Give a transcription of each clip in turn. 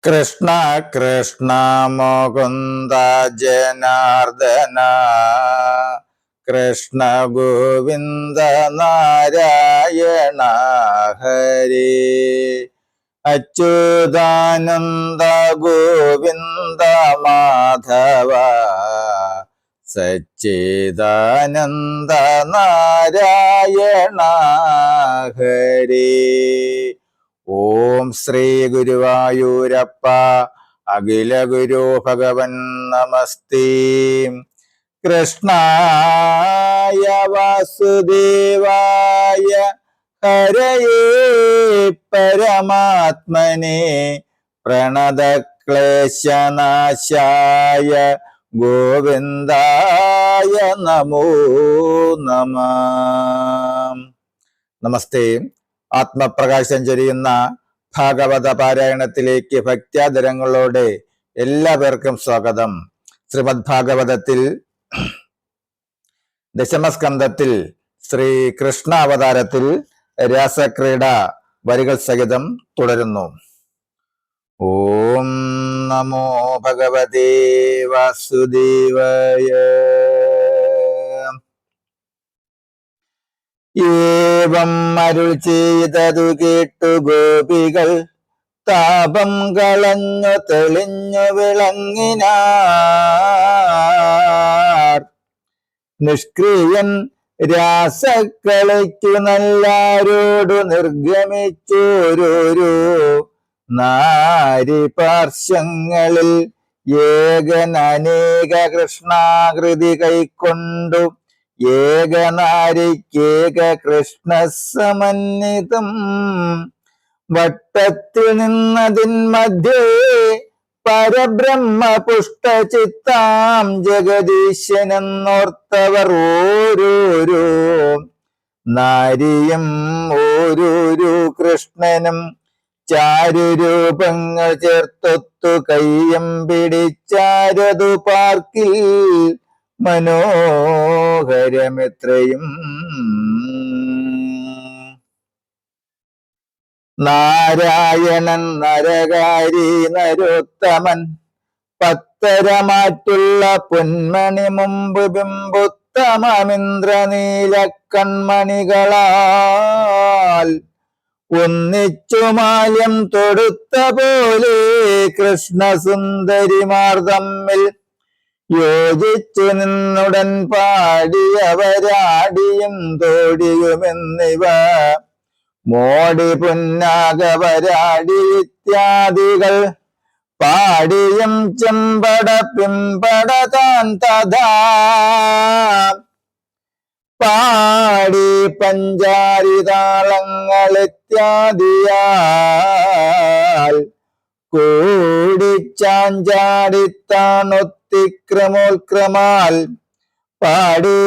കൃഷ്ണ കൃഷ്ണ മുകുന്ദ ജനാർദ്ദന കൃഷ്ണ ഗോവിന്ദ നാരായണ ഹരി അച്യുതാനന്ദ ഗോവിന്ദ മാധവ സച്ചിദാനന്ദ നാരായണ ഹരി. ഓം ശ്രീ ഗുരുവായൂരപ്പ അഖില ഗുരു ഭഗവൻ നമസ്തേ. കൃഷ്ണായ വാസുദേവായ ഹരയേ പരമാത്മനെ പ്രണതക്ലേശനാശായ ഗോവിന്ദായ നമോ നമഃ. നമസ്തേ. ആത്മപ്രകാശം ചൊരിയുന്ന ഭാഗവത പാരായണത്തിലേക്ക് ഭക്ത്യാദരങ്ങളോടെ എല്ലാവർക്കും സ്വാഗതം. ശ്രീമദ് ഭാഗവതത്തിൽ ദശമസ്കന്ധത്തിൽ ശ്രീ കൃഷ്ണ അവതാരത്തിൽ രാസക്രീഡ വരികൾ സഹിതം തുടരുന്നു. ഓം നമോ ഭഗവതേ വാസുദേവായ. ഏവം അരുൾ ചെയ്തതു കേട്ടു ഗോപികൾ താപം കളഞ്ഞു തെളിഞ്ഞു വിളങ്ങിനാർ. നിഷ്ക്രിയൻ രാസക്കളിക്കു നല്ലാരോടു നിർഗമിച്ചോരോരോ നാരി പാർശ്വങ്ങളിൽ ഏകൻ അനേക കൃഷ്ണാകൃതി കൈക്കൊണ്ടു ഏകനാരിക്കേക കൃഷ്ണ സമന്വിതം വട്ടത്തിൽ നിന്നതിൻ മധ്യേ പരബ്രഹ്മ പുഷ്ടചിത്താം ജഗദീശനെന്നോർത്തവർ ഓരോരോ നാരിയും ഓരോരോ കൃഷ്ണനും ചാരുരൂപങ്ങൾ ചേർത്തൊത്തു കയ്യം പിടിച്ചാരതു പാർക്കിൽ മനോഹരമെത്രയും. നാരായണൻ നരകാരി നരോത്തമൻ പത്തരമാറ്റുള്ള പൊന്മണി മുമ്പ് ബിംബുത്തമമിന്ദ്രനീല കൺമണികളാൽ ഒന്നിച്ചു മാല്യം തൊടുത്ത പോലെ കൃഷ്ണസുന്ദരിമാർ തമ്മിൽ യോജിച്ചു നിന്നുടൻ പാടിയവരാടിയും തോടിയുമെന്നിവ മോടി പുന്നാകവരാടി ഇത്യാദികൾ പാടിയും ചെമ്പട പിമ്പട താൻ തഥാ പാടി പഞ്ചാരിതാളങ്ങൾ ഇത്യാദിയാൽ കൂടിച്ചാഞ്ചാടിത്താണൊത്തിക്രമോൽക്രമാൽ പാടി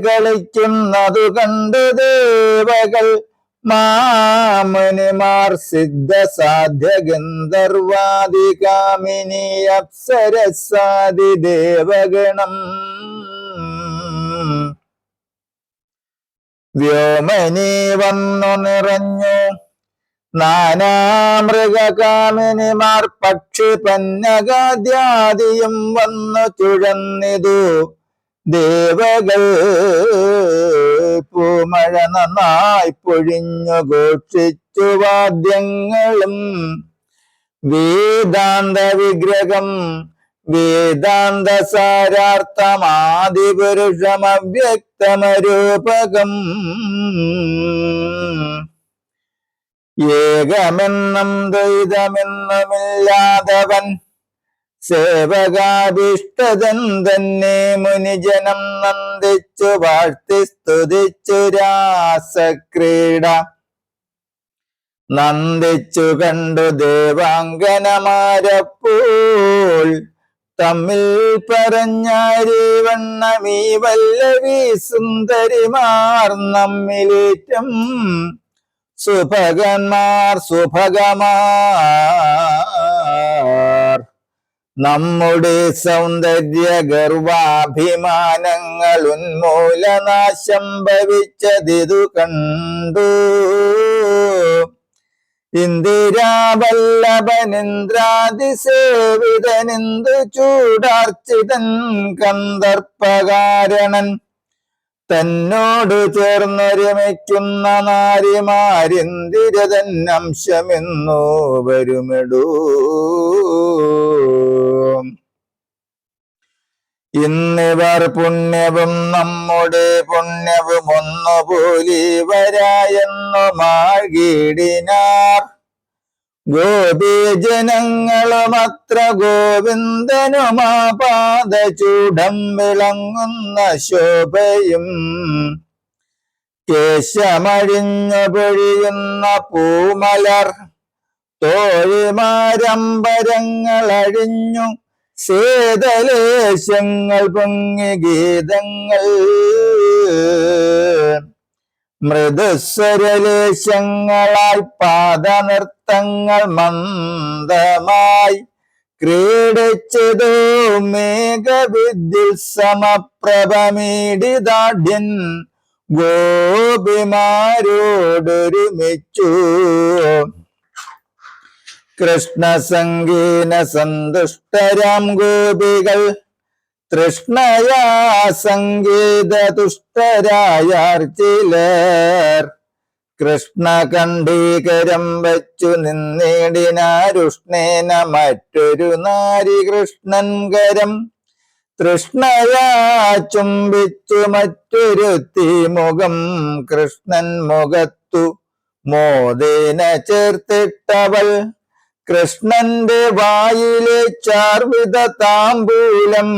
കളിക്കുന്നതു കണ്ടു ദേവകൾ മാമുനിമാർ സിദ്ധ സാധ്യ ഗന്ധർവാദി കാമിനി അപ്സരസാദി ദേവഗണം വ്യോമനി വന്നു നിറഞ്ഞു നാനാമൃഗകാമിനിമാർ പക്ഷി പന്നഗാദ്യാദിയും വന്നു ചുഴന്നിതു ദേവകൾ പൂമഴ നന്നായി പൊഴിഞ്ഞു ഘോഷിച്ചു വാദ്യങ്ങളും വേദാന്ത വിഗ്രഹം വേദാന്ത സാരാർത്ഥമാദിപുരുഷമവ്യക്തമരൂപകം ഏകമെന്നും ദ്വൈതമെന്നുമില്ലാതവൻ സേവകാഭിഷ്ടതൻ തന്നെ മുനിജനം നന്ദിച്ചു വാഴ്ത്തി സ്തുതിച്ചു രാസക്രീഡ നന്ദിച്ചു കണ്ടു ദേവാംഗനമാരപ്പോൾ തമ്മിൽ പറഞ്ഞാരി വണ്ണമീ വല്ലവി സുന്ദരിമാർ നമ്മിലേറ്റം സുഭഗന്മാർ സുഭഗമാർ നമ്മുടെ സൗന്ദര്യ ഗർവാഭിമാനങ്ങൾ ഉന്മൂലനാശം ഭവിച്ചതിതു കണ്ടു ഇന്ദിരാവല്ലഭനിന്ദ്രാതിസേവിതനിന്ദു ചൂടാർച്ചിതൻ കന്ദർപ്പകാരണൻ തന്നോട് ചേർന്നൊരുമിക്കുന്ന നാരിമാരിന്ദിരതൻ അംശമെന്നു വരുമിടൂ. ഇന്നിവർ പുണ്യവും നമ്മുടെ പുണ്യവും ഒന്നുപോലിവരായെന്നു മാഴ്കീടിനാർ. ഗോപീജനങ്ങളുമത്ര ഗോവിന്ദനുമാ പാദചൂഢം വിളങ്ങുന്ന ശോഭയും കേശമഴിഞ്ഞു പൊഴിയുന്ന പൂമലർ തോഴിമാരമ്പരങ്ങളഴിഞ്ഞു ശീതലേശങ്ങൾ പൊങ്ങി ഗീതങ്ങൾ മൃദുസ്വരലേശങ്ങളായി പാദനൃത്തങ്ങൾ മന്ദമായി ക്രീഡിച്ചതോ മേഘവിദ്യുൽ സമപ്രഭമീഡിതാഢ്യൻ ഗോപിമാരോടൊരുമിച്ചു. കൃഷ്ണസംഗീന സന്തുഷ്ടരാം ഗോപികൾ തൃഷ്ണയാ സംഗീതതുഷ്ടരായാർ ചിലർ. കൃഷ്ണകണ്ഠീകരം വച്ചു നിന്നിടിനാരുഷ്ണേന മറ്റൊരു നാരി കൃഷ്ണൻ കരം തൃഷ്ണയാ ചുംബിച്ചു മറ്റൊരുത്തി മുഖം കൃഷ്ണൻ മുഖത്തു മോദേന ചേർത്തിട്ടവൾ. കൃഷ്ണന്റെ വായിലെ ചാർവിത താമ്പൂലം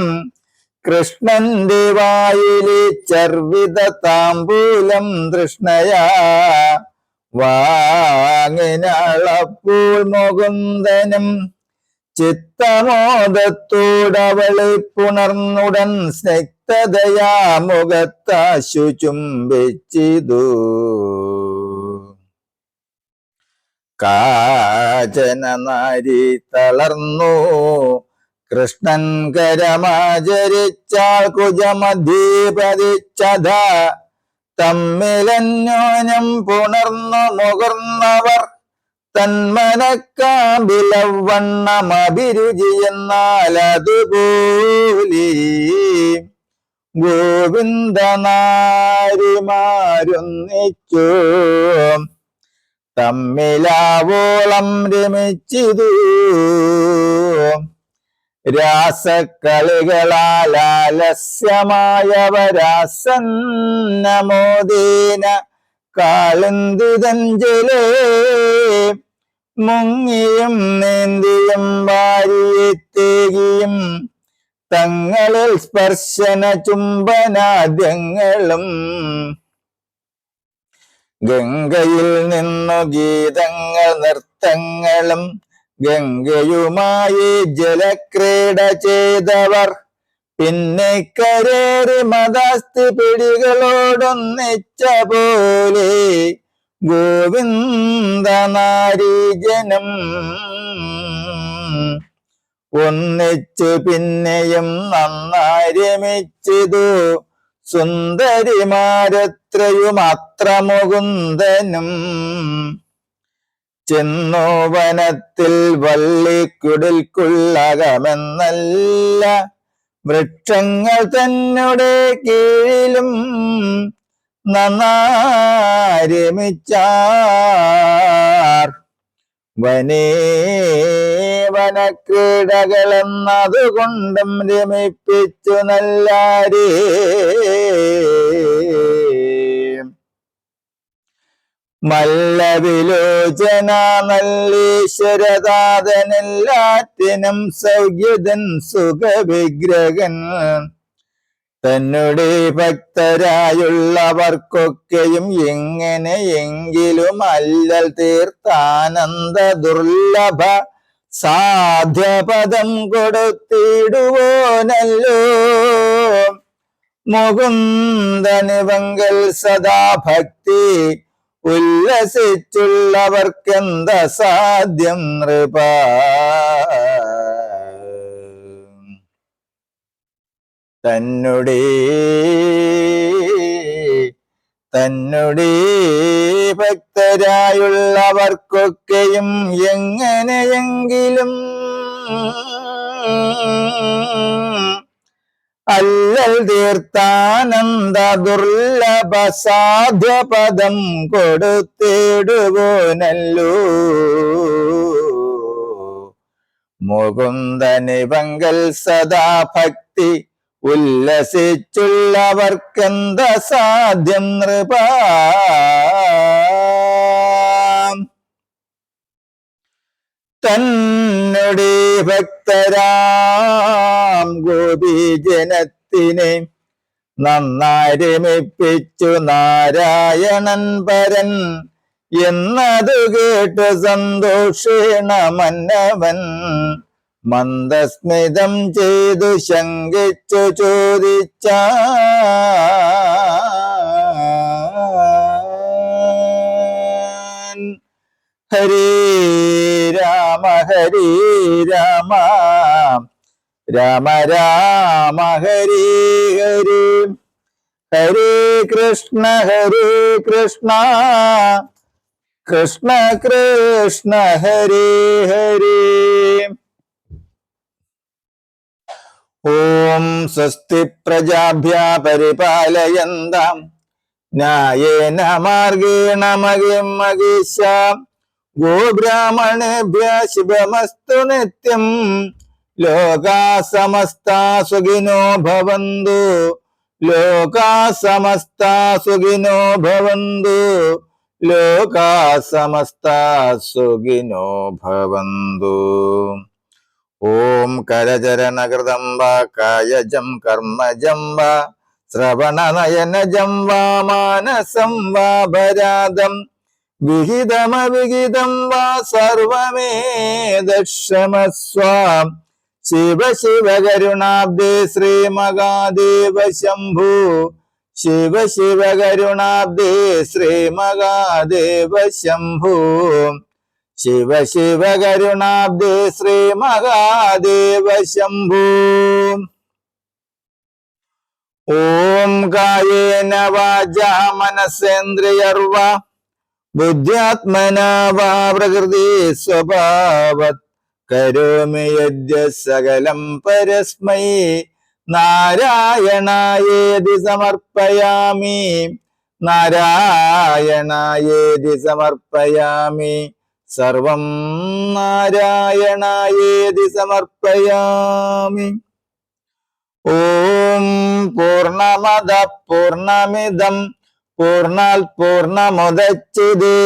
കൃഷ്ണന്റെ വായിലെ ചർവിത താമ്പൂലം തൃഷ്ണയാ വാങ്ങിനളപ്പോൾ മുകുന്ദനും ചിത്തമോദത്തോടവളെ പുണർന്നുടൻ സ്നിഗ്ധതയാ മുഖത്താശു ചുംബിച്ചിതു. കാചന നാരി തളർന്നു കൃഷ്ണൻ കരമാചരിച്ചാൾ കുജമധ്യപതിച്ചത തമ്മിലന്യോന്യം പുണർന്നു മുകർന്നവർ തന്മനക്കാമ്പിലവണ്ണമഭിരുചി എന്നാലതുപോലെ ഗോവിന്ദനാരിമാരൊന്നിച്ചു തമ്മിലാവോളം രമിച്ചിതു. രാസക്കളികളാൽ ആലസ്യമായവരാസന്നമോദേന കാളിന്ദിതഞ്ജലേ മുങ്ങിയും നീന്തിയും വാരിയെത്തേകിയും തങ്ങളിൽ സ്പർശന ചുംബനാദ്യങ്ങളും ഗംഗയിൽ നിന്നു ഗീതങ്ങൾ നൃത്തങ്ങളും ഗംഗയുമായി ജലക്രീഡ ചെയ്തവർ പിന്നെ കരേറി മദാസ്തി പിടികളോടൊന്നിച്ച പോലെ ഗോവിന്ദനാരീജനം ഒന്നിച്ചു പിന്നെയും നന്നായി രമിച്ചിതു. സുന്ദരിമാരത്രയുമത്ര മുകുന്ദനും ചെന്നു വനത്തിൽ വള്ളിക്കുടിൽക്കുള്ളകമെന്നല്ല വൃക്ഷങ്ങൾ തന്നെ കീഴിലും നന്നായി രമിച്ചാർ. വനേ വനക്രീഡകളെന്നതുകൊണ്ടും രമിപ്പിച്ചു നല്ലാരേ. മല്ലവിലോചന നല്ലീശ്വരദാതനെല്ലാറ്റിനും സൗഖ്യതൻ സുഖവിഗ്രഹൻ തന്നെ ഭക്തരായുള്ളവർക്കൊക്കെയും എങ്ങനെയെങ്കിലും അല്ലൽ തീർത്ഥാനന്ദ ദുർലഭ സാധ്യപദം കൊടുത്തിടുവോനല്ലോ മുകുന്ദനിവങ്കൽ സദാ ഭക്തി ഉല്ലസിച്ചുള്ളവർക്കെന്ത സാധ്യം നൃപ. തന്നെ തന്നുടേ ഭക്തരായുള്ളവർക്കൊക്കെയും എങ്ങനെയെങ്കിലും അല്ലൽ തീർത്ഥാനന്ദ ദുർലഭ സാധ്യപദം കൊടുത്തിടുവോനല്ലോ മുകുന്ദനിവങ്കൽ സദാ ഭക്തി ഉല്ലസിച്ചുള്ളവർക്കെന്ത സാധ്യം നൃപ തന്നുടെ ഭക്തരാം ഗോപീജനത്തിനെ നന്നായി രമിപ്പിച്ചു നാരായണൻ പരൻ എന്നതു കേട്ട് സന്തോഷേണ മന്നവൻ മന്ദസ്മിതം ചെയ്തു ശങ്കിച്ചു ചോദിച്ച ഹരേ രാമ രാമ രാമ രാമ ഹരേ ഹരേ ഹരേ കൃഷ്ണ കൃഷ്ണ കൃഷ്ണ ഹരേ ഹരേ. ഓം സ്വസ്തി പ്രജാഭ്യാ പരിപാലയന്താം ന്യായേന മാർഗേണ മഹിം മഹിഷാം ഗോബ്രാഹ്മണേഭ്യഃ ശുഭമസ്തു നിത്യം. ലോകാ സമസ്താ സുഖിനോ ഭവന്തു. ലോകാ സമസ്താ സുഖിനോ ഭവന്തു. ലോകാ സമസ്താ സുഖിനോ ഭവന്തു. ഓം കരചരണകൃതം വാ കായജം കർമ്മജം വാ ശ്രവണനയനജം വാ മാനസം വാ ഭരാദം വിഹിതമവിഹിതം വാ സർവമേതക്ഷമസ്വ. ശിവ ശിവ കരുണാബ്ദേ ശ്രീ മഹാദേവ ശംഭു. ശിവ ശിവ കരുണാബ്ദേ ശ്രീ മഹാദേവ ശംഭു. ശിവ ശിവ കരുണാബ്ദേ ശ്രീ മഹാദേവ ശംഭു. ഓം കായേന വാചാ മനസേന്ദ്രിയർവാ ബുദ്ധ്യാത്മനാ വാ പ്രകൃതി സ്വഭാവത് കരോമി യദ്യ സകലം പരസ്മൈ നാരായണായേതി സമർപ്പയാമി. നാരായണായേതി സമർപ്പയാമി. സർവം നാരായണായേതി സമർപ്പയാമി. ഓം പൂർണ്ണമദ പൂർണ്ണമിദം പൂർണ്ണാത് പൂർണ്ണമുദച്യതേ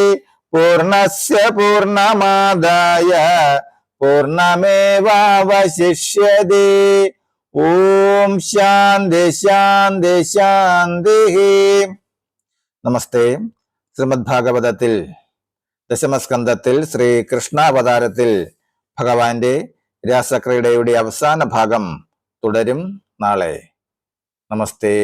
പൂർണ്ണസ്യ പൂർണ്ണമാദായ പൂർണ്ണമേവാവശിഷ്യതേ. ഓം ശാന്തി ശാന്തി ശാന്തി. നമസ്തേ. ശ്രീമദ് ഭാഗവതത്തിൽ ദശമസ്കന്ധത്തിൽ ശ്രീകൃഷ്ണാവതാരത്തിൽ ഭഗവാന്റെ രാസക്രീഡയുടെ അവസാന ഭാഗം തുടരും നാളെ. നമസ്തേ.